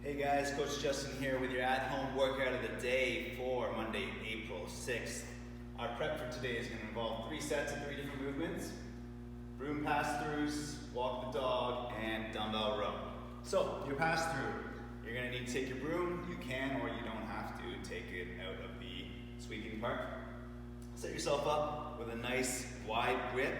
Hey guys, Coach Justin here with your at-home workout of the day for Monday, April 6th. Our prep for today is going to involve 3 sets of 3 different movements: broom pass-throughs, walk the dog, and dumbbell row. So, your pass-through, you're going to need to take your broom. You can or you don't have to take it out of the sweeping part. Set yourself up with a nice wide grip.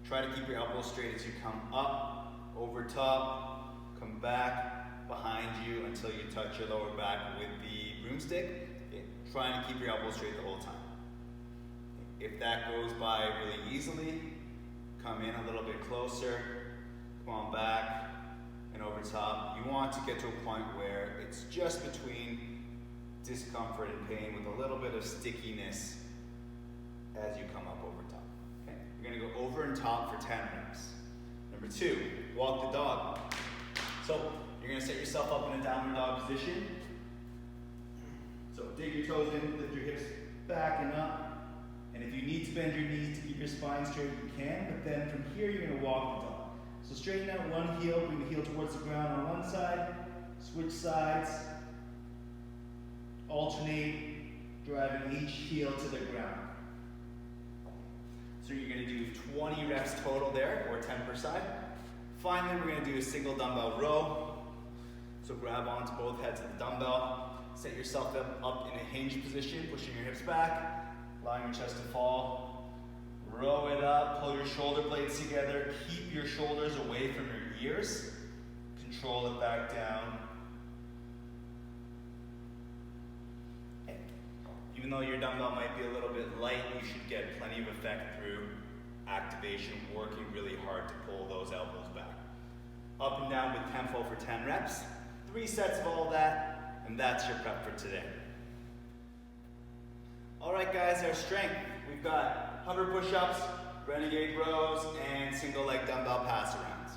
Try to keep your elbows straight as you come up, over top, come back, behind you until you touch your lower back with the broomstick. Okay. Trying to keep your elbows straight the whole time. If that goes by really easily, come in a little bit closer, come on back and over top. You want to get to a point where it's just between discomfort and pain with a little bit of stickiness as you come up over top. Okay. You're going to go over and top for 10 reps. Number 2, walk the dog. So you're going to set yourself up in a downward dog position. So dig your toes in, lift your hips back and up. And if you need to bend your knees to keep your spine straight, you can. But then from here, you're going to walk the dog. So straighten out one heel, bring the heel towards the ground on one side, switch sides, alternate, driving each heel to the ground. So you're going to do 20 reps total there, or 10 per side. Finally, we're going to do a single dumbbell row. So grab onto both heads of the dumbbell, set yourself up in a hinge position, pushing your hips back, allowing your chest to fall. Row it up, pull your shoulder blades together, keep your shoulders away from your ears. Control it back down. Okay. Even though your dumbbell might be a little bit light, you should get plenty of effect through activation, working really hard to pull those elbows back. Up and down with tempo for 10 reps. 3 sets of all that, and that's your prep for today. All right, guys, our strength. We've got hover push-ups, renegade rows, and single leg dumbbell pass-arounds.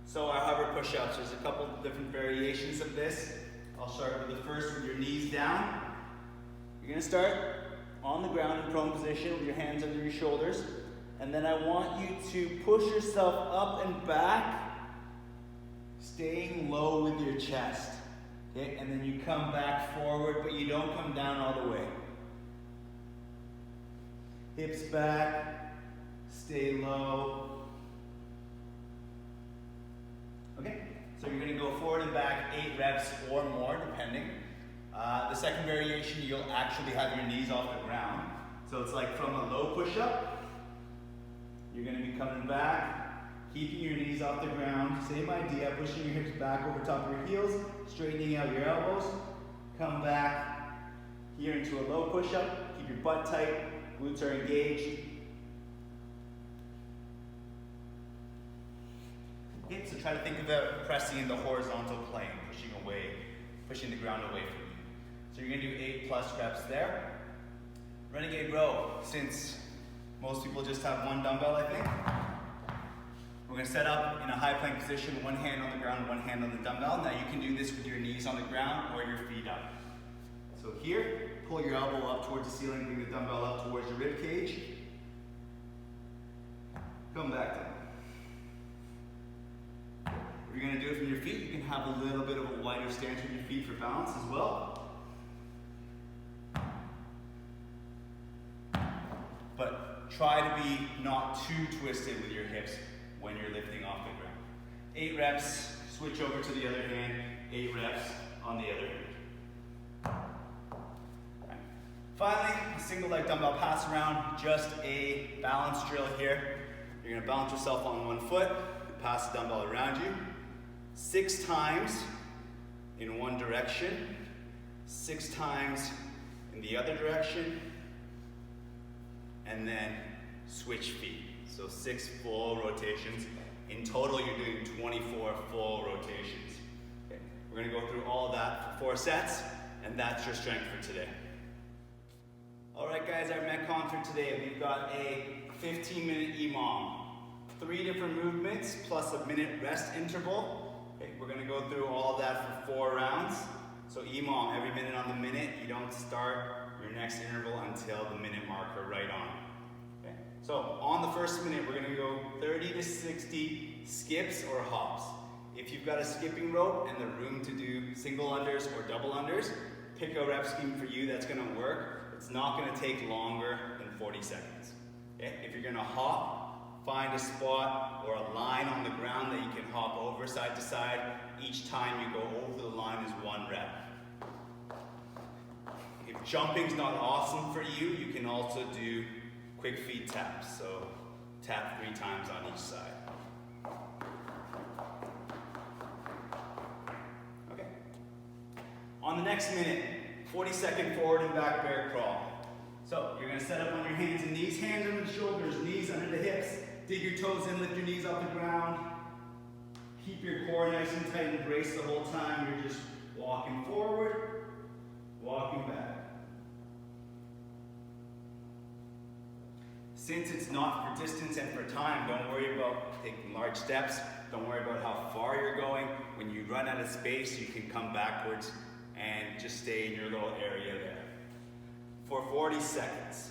So our hover push-ups, there's a couple different variations of this. I'll start with the first with your knees down. You're gonna start on the ground in prone position with your hands under your shoulders. And then I want you to push yourself up and back, staying low with your chest. Okay? And then you come back forward, but you don't come down all the way. Hips back, stay low. Okay? So you're going to go forward and back 8 reps or more, depending. The second variation, you'll actually have your knees off the ground. So it's like from a low push-up. You're going to be coming back, keeping your knees off the ground. Same idea, pushing your hips back over top of your heels, straightening out your elbows. Come back here into a low push-up. Keep your butt tight, glutes are engaged. Okay, so try to think about pressing into horizontal plane, pushing the ground away from you. So you're going to do 8+ reps there. Renegade row, since most people just have one dumbbell, I think. We're going to set up in a high plank position, one hand on the ground, one hand on the dumbbell. Now you can do this with your knees on the ground or your feet up. So here, pull your elbow up towards the ceiling, bring the dumbbell up towards your rib cage. Come back down. If you're going to do it from your feet, you can have a little bit of a wider stance with your feet for balance as well. But try to be not too twisted with your hips when you're lifting off the ground. 8 reps, switch over to the other hand, 8 reps on the other hand. Right. Finally, a single leg dumbbell pass around, just a balance drill here. You're gonna balance yourself on one foot, pass the dumbbell around you, 6 times in one direction, 6 times in the other direction, and then switch feet. So 6 full rotations. In total, you're doing 24 full rotations. Okay. We're gonna go through all of that for 4 sets, and that's your strength for today. All right, guys, our Metcon for today, we've got a 15-minute EMOM. 3 different movements, plus a minute rest interval. Okay. We're gonna go through all of that for 4 rounds. So EMOM, every minute on the minute, you don't start your next interval until the minute marker right on. Okay. So on the first minute, we're going to go 30 to 60 skips or hops. If you've got a skipping rope and the room to do single unders or double unders, pick a rep scheme for you that's gonna work. It's not gonna take longer than 40 seconds. Okay? If you're gonna hop, find a spot or a line on the ground that you can hop over side to side. Each time you go over the line is 1 rep. If jumping's not awesome for you, you can also do quick feet taps. So tap 3 times on each side. Okay. On the next minute, 40-second forward and back bear crawl. So you're gonna set up on your hands and knees, hands under the shoulders, knees under the hips. Dig your toes in, lift your knees off the ground. Keep your core nice and tight and brace the whole time. You're just walking forward, walking back. Since it's not for distance and for time, don't worry about taking large steps. Don't worry about how far you're going. When you run out of space, you can come backwards and just stay in your little area there. For 40 seconds.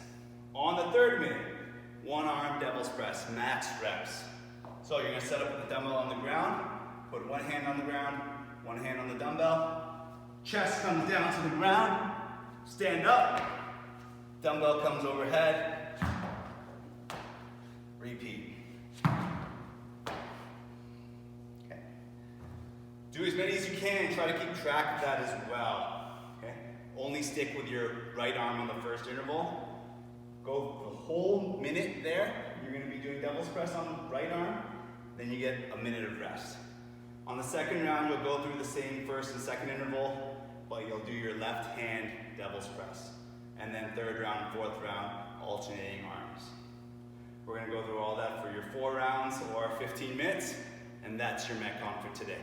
On the 3rd minute, 1 arm devil's press, max reps. So you're gonna set up with the dumbbell on the ground, put 1 hand on the ground, 1 hand on the dumbbell. Chest comes down to the ground, stand up, dumbbell comes overhead, repeat. Okay. Do as many as you can, try to keep track of that as well. Okay. Only stick with your right arm on the first interval. Go the whole minute there. You're going to be doing devil's press on the right arm, then you get a minute of rest. On the second round, you'll go through the same first and second interval, but you'll do your left hand devil's press. And then 3rd round and 4th round, alternating arms. We're going to go through all that for your 4 rounds or 15 minutes, and that's your Metcon for today.